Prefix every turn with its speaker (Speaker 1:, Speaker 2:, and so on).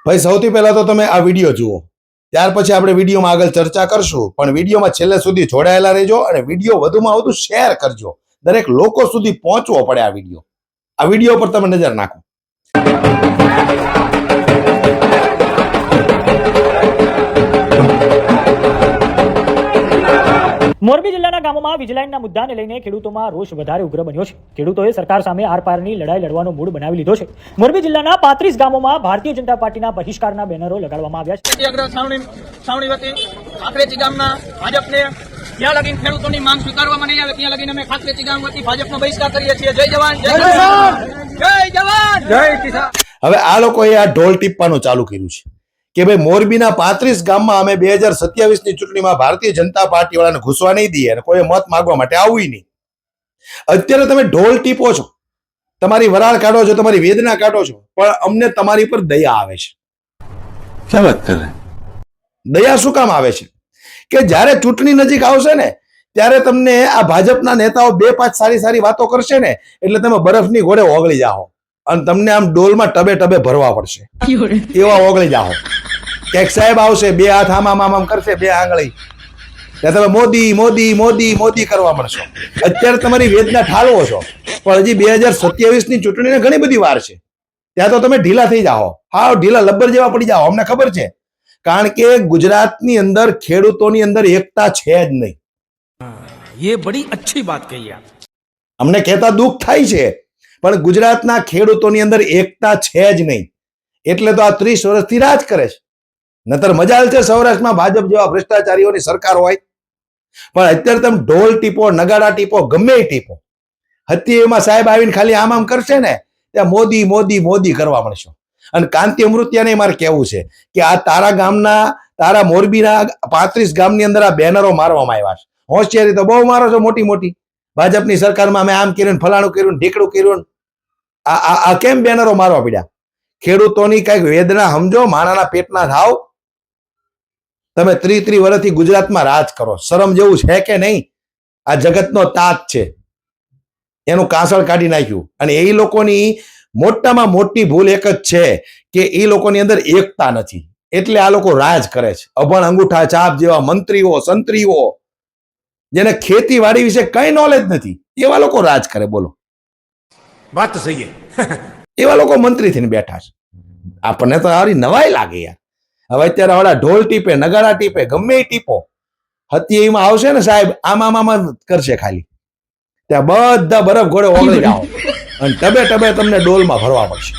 Speaker 1: ભાઈ સૌથી પહેલા તો તમે આ વિડીયો જુઓ, ત્યાર પછી આપણે વિડીયોમાં આગળ ચર્ચા કરશું, પણ વિડીયોમાં છેલ્લે સુધી જોડાયેલા રહેજો અને વિડીયો વધુમાં વધુ શેર કરજો. દરેક લોકો સુધી પહોંચવો પડે આ વિડીયો પર તમે નજર નાખો.
Speaker 2: મોરબી જિલ્લાના ગામોમાં વીજલાઇનના મુદ્દાને લઈને ખેડૂતોમાં રોષ વધારે ઉગ્ર બન્યો છે. ખેડૂતોએ સરકાર સામે આરપારની લડાઈ લડવાનો મૂડ બનાવી લીધો છે. મોરબી જિલ્લાના 35 ગામોમાં ભારતીય જનતા પાર્ટીના બહિષ્કારના બેનરો લગાડવામાં આવ્યા છે.
Speaker 3: સાવણી વતી ખાખરેચી ગામના ભાજપને જ્યાં લગીને ખેડૂતોની માંગ સ્વીકારવામાં નહીં આવે ત્યાં લગીને અમે ખાખરેચી ગામ વતી ભાજપનો બહિષ્કાર કરીએ છીએ. જય જવાન, જય કિસાન, જય જવાન, જય કિસાન.
Speaker 1: હવે આ લોકોએ આ ઢોલ ટીપવાનું ચાલુ કર્યું છે કે ભાઈ મોરબીના 35 ગામમાં અમે 2027 ની ચૂંટણીમાં ભારતીય જનતા પાર્ટી વાળાને ઘૂસવા નહીં દઈએ અને કોઈ મત માંગવા માટે આવવું નહીં. અત્યારે તમે ઢોલ ટીપો છો, તમારી વરાળ કાઢો છો, તમારી વેદના કાઢો છો, પણ અમને તમારી પર દયા આવે છે.
Speaker 4: क्या बात कर रहे हैं?
Speaker 1: દયા શું કામ આવે છે કે જ્યારે ચૂંટણી નજીક આવશે ને ત્યારે તમને આ ભાજપના નેતાઓ 2-5 સારી વાતો કરશે ને એટલે તમે બરફની ઘોડે ઓગળી જાઓ અને તમને આમ ડોલમાં ટબે ટબે ભરવા પડશે, એવા ઓગળી જાઓ. ક્યાંક સાહેબ આવશે, 2 હાથ આમ કરશે, 2 આંગળી, ત્યાં તમે મોદી મોદી મોદી મોદી કરવા મળશો. અત્યારે તમારી વેદના ઠાલવો છો, પણ હજી 2027 ની ચૂંટણીને ઘણી બધી વાર છે. ત્યાં તો તમે ઢીલા થઈ જાઓ, હા ઢીલા લબ્બર જેવા પડી જાઓ. અમને ખબર છે, કારણ કે ગુજરાતની અંદર ખેડૂતોની અંદર એકતા છે જ નહીં.
Speaker 5: ये बड़ी अच्छी बात कही आप.
Speaker 1: અમને કહેતા દુઃખ થાય છે, પણ ગુજરાતના ખેડૂતોની અંદર એકતા છે જ નહીં. એટલે તો આ 30 વર્ષથી રાજ કરે છે. નતર મજાલ છે સૌરાષ્ટ્રમાં ભાજપ જેવા ભ્રષ્ટાચારીઓની સરકાર હોય, પણ અત્યારે તમે ઢોલ ટીપો, નગાડા ટીપો, ગમે ટીપો, હત્યામાં સાહેબ આવીને ખાલી આમ કરશે ને ત્યાં મોદી મોદી મોદી કરવા મળશો. અને કાંતિ અમૃતિયાને મારે કહેવું છે કે આ તારા ગામના, તારા મોરબીના 35 ગામની અંદર આ બેનરો મારવામાં આવ્યા છે. હોશિયારી તો બહુ મારો છો મોટી મોટી. ભાજપની સરકારમાં અમે આમ કર્યું, ફલાણું કર્યું, ઢીકડું કર્યું. આ કેમ બેનરો મારવા પડ્યા? ખેડૂતોની કઈક વેદના સમજો, માણાના પેટના થાવ. તમે 30 વર્ષથી ગુજરાતમાં રાજ કરો, શરમ જેવું છે કે નહીં? આ જગતનો તાત છે, એનું કાસળ કાઢી નાખ્યું. અને એ લોકોની મોટામાં મોટી ભૂલ એક જ છે કે એ લોકોની અંદર એકતા નથી, એટલે આ લોકો રાજ કરે છે. અભણ અંગૂઠા છાપ જેવા મંત્રીઓ, સંત્રીઓ, જેને ખેતીવાડી વિશે કઈ નોલેજ નથી, એવા લોકો રાજ કરે. બોલો,
Speaker 5: बात तो सही है.
Speaker 1: એવા લોકો મંત્રી થઈને બેઠા છે. આપણને તો સારી નવાઈ લાગે યાર. હવે અત્યારે આવડા ઢોલ ટીપે, નગાડા ટીપે, ગમે એ ટીપો, હત્યામાં આવશે ને સાહેબ આમ કરશે ખાલી, ત્યાં બધા બરફ ઘોડે ઓગળી જાઓ અને ટબે ટબે તમને ડોલમાં ભરવા પડશે.